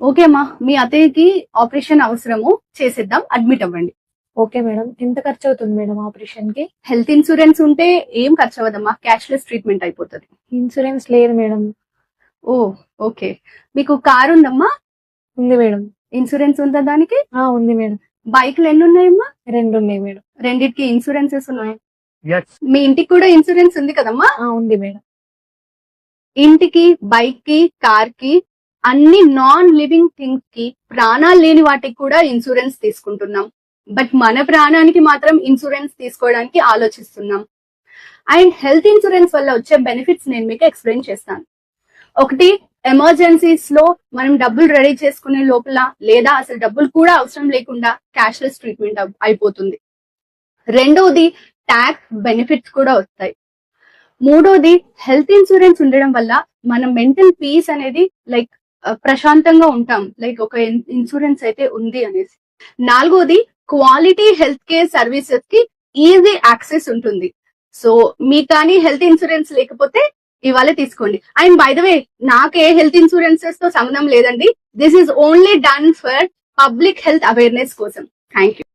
Okay అమ్మా, మీ అత్తయ్యకి operation అవసరము, చేసేద్దాం, అడ్మిట్ అవ్వండి. ఓకే మేడం, ఎంత ఖర్చు అవుతుంది మేడం ఆపరేషన్ కి? హెల్త్ ఇన్సూరెన్స్ ఉంటే ఏం ఖర్చు అవ్వదమ్మా, క్యాష్లెస్ ట్రీట్మెంట్ అయిపోతుంది. ఇన్సూరెన్స్ లేదు మేడం. ఓ ఓకే, మీకు కార్ ఉందమ్మా? ఉంది మేడం. ఇన్సూరెన్స్ ఉందా దానికి? ఉంది మేడం. బైక్లు ఎన్ని ఉన్నాయమ్మా? 2 ఉన్నాయి మేడం. రెండిటికి ఇన్సూరెన్సెస్ ఉన్నాయి. మీ ఇంటికి కూడా ఇన్సూరెన్స్ ఉంది కదమ్మా? ఉంది మేడం. ఇంటికి, బైక్ కి, కార్ కి, అన్ని నాన్ లివింగ్ థింగ్స్ కి, ప్రాణాలు లేని వాటికి కూడా ఇన్సూరెన్స్ తీసుకుంటున్నాం. బట్ మన ప్రాణానికి మాత్రం ఇన్సూరెన్స్ తీసుకోవడానికి ఆలోచిస్తున్నాం. అండ్ హెల్త్ ఇన్సూరెన్స్ వల్ల వచ్చే బెనిఫిట్స్ నేను మీకు ఎక్స్ప్లెయిన్ చేస్తాను. ఒకటి, ఎమర్జెన్సీస్ లో మనం డబ్బులు రెడీ చేసుకునే లోపల, లేదా అసలు డబ్బులు కూడా అవసరం లేకుండా క్యాష్లెస్ ట్రీట్మెంట్ అయిపోతుంది. రెండోది, ట్యాక్స్ బెనిఫిట్స్ కూడా వస్తాయి. మూడోది, హెల్త్ ఇన్సూరెన్స్ ఉండడం వల్ల మన మెంటల్ పీస్ అనేది లైక్ ప్రశాంతంగా ఉంటాం, లైక్ ఒక ఇన్సూరెన్స్ అయితే ఉంది అనేసి. నాలుగోది, క్వాలిటీ హెల్త్ కేర్ సర్వీసెస్ కి ఈజీ యాక్సెస్ ఉంటుంది. సో మీకు కానీ హెల్త్ ఇన్సూరెన్స్ లేకపోతే ఇవాళ తీసుకోండి. అండ్ బై ద వే, నాకు ఏ హెల్త్ ఇన్సూరెన్సెస్ తో సంబంధం లేదండి. This is only done for public health awareness కోసం. Thank you.